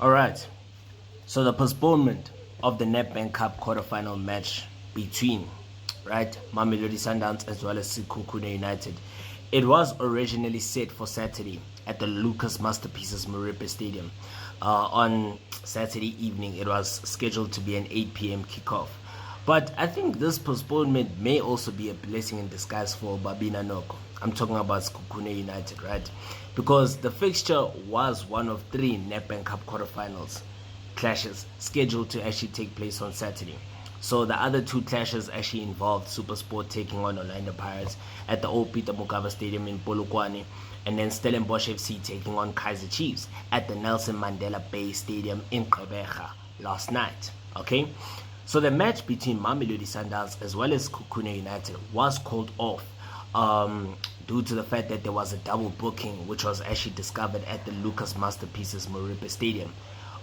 All right. So the postponement of the Nedbank Cup quarterfinal match between, right, Mamelodi Sundowns as well as Sekhukhune United, it was originally set for Saturday at the Lucas Moripe Stadium. On Saturday evening, it was scheduled to be an 8 p.m. kickoff. But I think this postponement may also be a blessing in disguise for Babina Noko. I'm talking about Sekhukhune United, right? Because the fixture was one of 3 Nedbank Cup quarterfinals clashes scheduled to actually take place on Saturday. So the other 2 clashes actually involved SuperSport taking on Orlando Pirates at the old Peter Mokaba Stadium in Polokwane, and then Stellenbosch FC taking on Kaizer Chiefs at the Nelson Mandela Bay Stadium in Gqeberha last night. Okay, so the match between Mamelodi Sundowns as well as Sekhukhune United was called off due to the fact that there was a double booking which was actually discovered at the Lucas Moripe Stadium.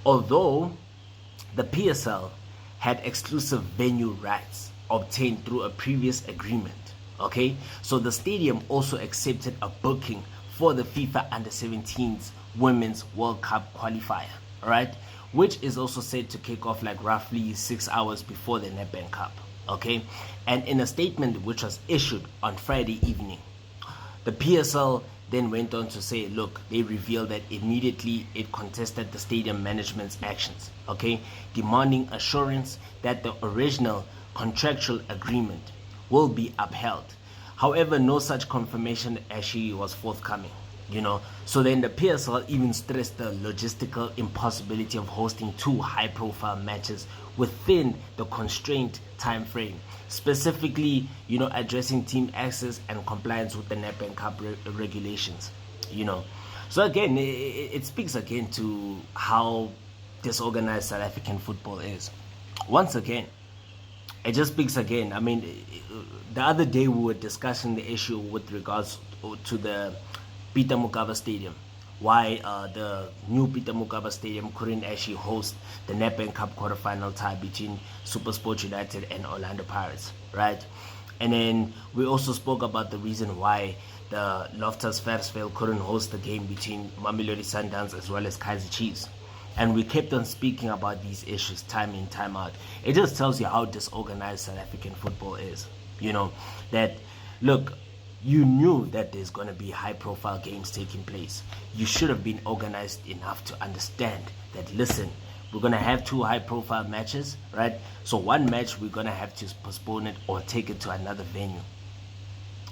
Although the PSL had exclusive venue rights obtained through a previous agreement. Okay, so the stadium also accepted a booking for the FIFA Under-17s Women's World Cup qualifier, alright, which is also set to kick off like roughly 6 hours before the Nedbank Cup. Okay, and in a statement which was issued on Friday evening, the PSL then went on to say, look, they revealed that immediately it contested the stadium management's actions, okay, demanding assurance that the original contractual agreement will be upheld. However, no such confirmation actually was forthcoming, So then the PSL even stressed the logistical impossibility of hosting 2 high-profile matches within the constrained time frame, specifically, addressing team access and compliance with the Nedbank Cup regulations, So again, it speaks again to how disorganized South African football is. Once again, it just speaks again. I mean, the other day we were discussing the issue with regards to the Peter Mokaba Stadium, why the new Peter Mokaba Stadium couldn't actually host the Nedbank Cup quarterfinal tie between SuperSport United and Orlando Pirates, right? And then we also spoke about the reason why the Loftus Versfeld couldn't host the game between Mamelodi Sundowns as well as Kaizer Chiefs. And we kept on speaking about these issues time in, time out. It just tells you how disorganized South African football is. That, look, you knew that there's going to be high-profile games taking place. You should have been organized enough to understand that, listen, we're going to have 2 high-profile matches, right? So one match, we're going to have to postpone it or take it to another venue.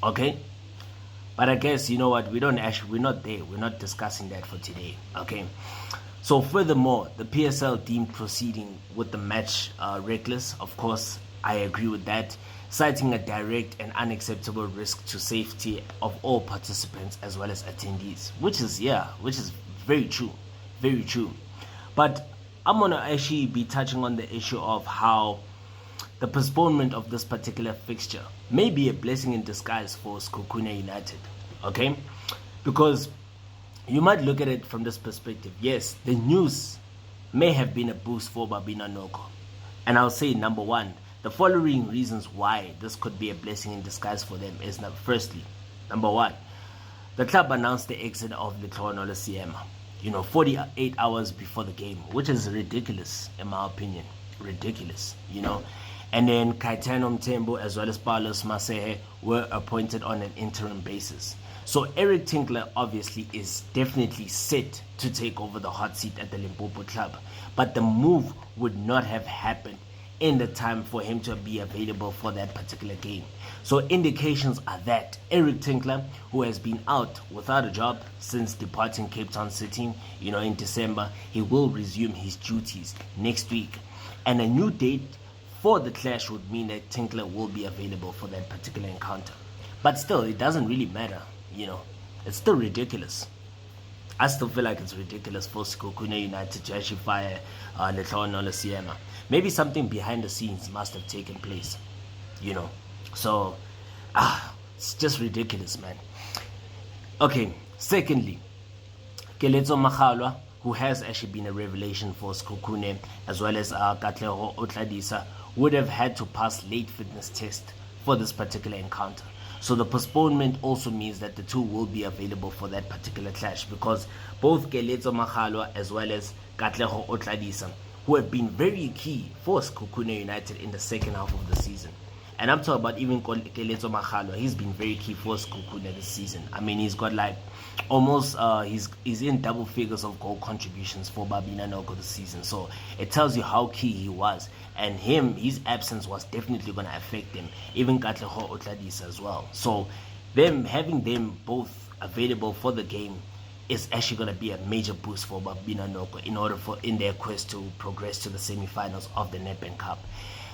Okay? But I guess, you know what, we're not there. We're not discussing that for today. Okay? So furthermore, the PSL deemed proceeding with the match reckless. Of course, I agree with that, citing a direct and unacceptable risk to safety of all participants as well as attendees, which is very true, very true. But I'm gonna actually be touching on the issue of how the postponement of this particular fixture may be a blessing in disguise for Sekhukhune United, okay? Because you might look at it from this perspective. Yes, the news may have been a boost for Babina Noko. And I'll say, number one, the following reasons why this could be a blessing in disguise for them is, firstly, number one, the club announced the exit of Lekhono Siema, 48 hours before the game, which is ridiculous, in my opinion. Ridiculous, And then Kaitano Mtembo as well as Paulos Masehe were appointed on an interim basis. So Eric Tinkler obviously is definitely set to take over the hot seat at the Limpopo club. But the move would not have happened in the time for him to be available for that particular game. So indications are that Eric Tinkler, who has been out without a job since departing Cape Town City, in December, he will resume his duties next week. And a new date for the clash would mean that Tinkler will be available for that particular encounter. But still, it doesn't really matter. It's still ridiculous. I still feel like it's ridiculous for Sekhukhune United to actually fire Lekhono Siema. Maybe something behind the scenes must have taken place, So, it's just ridiculous, man. Okay, secondly, Keletso Makhalwa, who has actually been a revelation for Sekhukhune, as well as Katleho Otladisa, would have had to pass late fitness test for this particular encounter. So the postponement also means that the two will be available for that particular clash, because both Keletso Makgalwa as well as Katleho Otladisa, who have been very key for Sekhukhune United in the second half of the season. And I'm talking about even Keletso Makgalwa. He's been very key for Sekhukhune this season. I mean, he's got like almost he's in double figures of goal contributions for Babina Noko this season. So it tells you how key he was, and his absence was definitely going to affect him. Even Katleho Otladisa as well. So having them both available for the game is actually going to be a major boost for Babina Noko in their quest to progress to the semi-finals of the Nedbank Cup.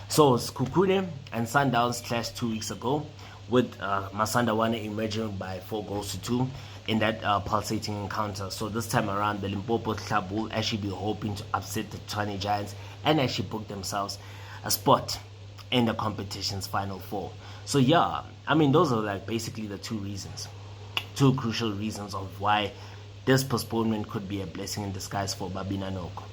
So Sekhukhune and Sundowns clashed 2 weeks ago, with Masandawana emerging by 4-2 in that pulsating encounter. So this time around, the Limpopo club will actually be hoping to upset the Tshwane Giants and actually book themselves a spot in the competition's final four. So yeah, I mean, those are like basically the two crucial reasons of why this postponement could be a blessing in disguise for Babina Noko.